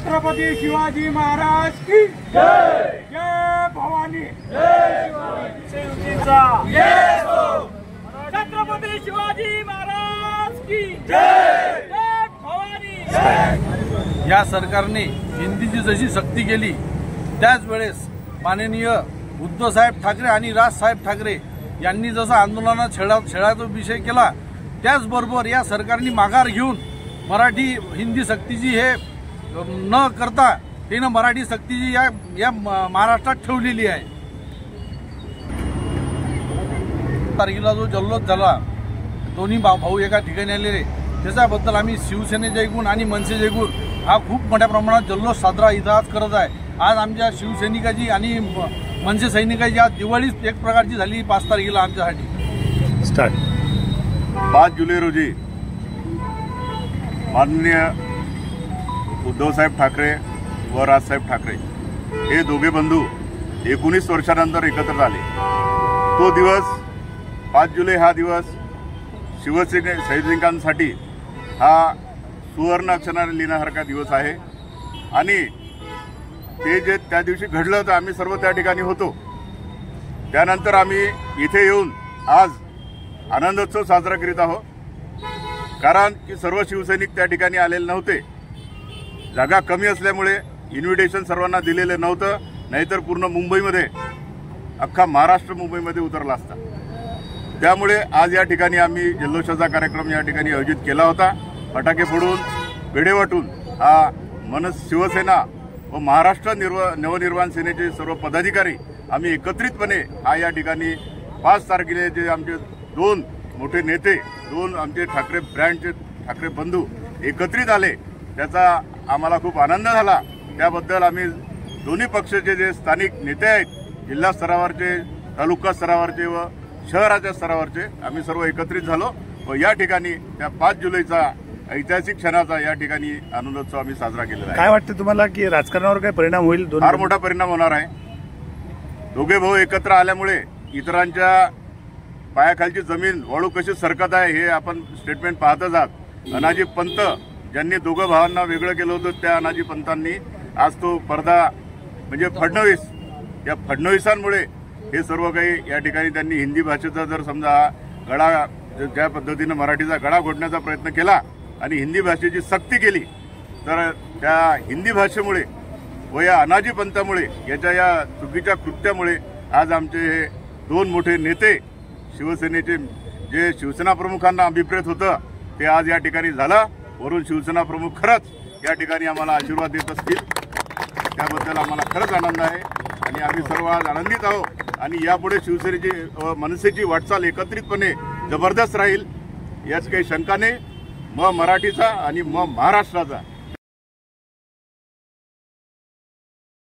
छत्रपती शिवाजी महाराज की जय। जय भवानी। जय शिवाजी। छत्रपती शिवाजी महाराज की जय। जय भवानी। या सरकारने हिंदीची जशी सक्ती केली त्याच वेळेस माननीय उद्धव साहेब ठाकरे आणि राज साहेब ठाकरे यांनी जसं आंदोलनात छेडाचा विषय केला त्याचबरोबर या सरकारने माघार घेऊन मराठी हिंदी सक्तीची हे न करता तिनं मराठी सक्तीची या महाराष्ट्रात ठेवलेली आहे। तारखेला जो जल्लोष झाला दोन्ही भाऊ एका ठिकाणी आलेले त्याच्याबद्दल आम्ही शिवसेनेच्या एकूण आणि मनसेच्या एकूण हा खूप मोठ्या प्रमाणात जल्लोष साजरा इथं आज करत आहे। आज आमच्या शिवसैनिकाची आणि मनसे सैनिकाची आज दिवाळीच एक प्रकारची झाली 5 तारखेला आमच्यासाठी। स्टार्ट 5 जुलै रोजी माननीय उद्धवसाहेब ठाकरे व राजसाहेब ठाकरे हे दोघे बंधू 19 वर्षानंतर एकत्र झाले। तो दिवस 5 जुलै हा दिवस सैनिकांसाठी हा सुवर्ण अक्षराने लिहिण्यासारखा दिवस आहे आणि ते जे त्या दिवशी घडलं होतं आम्ही सर्व त्या ठिकाणी होतो। त्यानंतर आम्ही इथे येऊन आज आनंदोत्सव साजरा करीत आहोत कारण की सर्व शिवसैनिक त्या ठिकाणी आलेले नव्हते। जागा कमी असल्यामुळे इन्व्हिटेशन सर्वांना दिलेलं नव्हतं, नाहीतर पूर्ण मुंबईमध्ये अख्खा महाराष्ट्र मुंबईमध्ये उतरला असता। त्यामुळे आज या ठिकाणी आम्ही जल्लोषाचा कार्यक्रम या ठिकाणी आयोजित केला होता। फटाके फोडून पेढे वाटून हा शिवसेना व महाराष्ट्र नवनिर्माण सेनेचे सर्व पदाधिकारी आम्ही एकत्रितपणे हा या ठिकाणी 5 तारखेला जे आमचे 2 मोठे नेते 2 आमचे ठाकरे ब्रँडचे ठाकरे बंधू एकत्रित आले त्याचा आम्हाला खूप आनंद झाला। त्याबद्दल आम्ही दोन्ही पक्षाचे जे स्थानिक नेते आहेत जिल्हा स्तरावरचे तालुका स्तरावरचे व शहराच्या स्तरावरचे आम्ही सर्व एकत्रित झालो व या ठिकाणी त्या 5 जुलैचा ऐतिहासिक क्षणाचा या ठिकाणी आनंदोत्सव आम्ही साजरा केलेला आहे। काय वाटतं तुम्हाला की राजकारणावर काय परिणाम होईल? फार मोठा परिणाम होणार आहे। दोघे भाऊ एकत्र आल्यामुळे इतरांच्या पायाखालची जमीन वाळू कशी सरकत आहे हे आपण स्टेटमेंट पाहतच आहात। अनाजी पंत ज्यांनी दोघं भावांना वेगळं केलं होतं त्या अनाजी पंतांनी आज तो पडदा म्हणजे फडणवीस या फडणवीसांमुळे हे सर्व काही या ठिकाणी त्यांनी हिंदी भाषेचा जर समजा गळा ज्या पद्धतीनं मराठीचा गळा घोटण्याचा प्रयत्न केला आणि हिंदी भाषेची सक्ती केली तर त्या हिंदी भाषेमुळे व या अनाजी पंथामुळे याच्या या चुकीच्या कृत्यामुळे आज आमचे हे 2 मोठे नेते शिवसेनेचे जे शिवसेना प्रमुखांना अभिप्रेत होतं ते आज या ठिकाणी झालं। वरून शिवसेना प्रमुख खरंच या ठिकाणी आम्हाला आशीर्वाद देत असतील त्याबद्दल आम्हाला खरंच आनंद आहे आणि आम्ही सर्व आज आनंदित आहोत आणि यापुढे शिवसेनेची मनसेची वाटचाल एकत्रितपणे जबरदस्त राहील याच काही शंका नाही। मराठीचा आणि महाराष्ट्राचा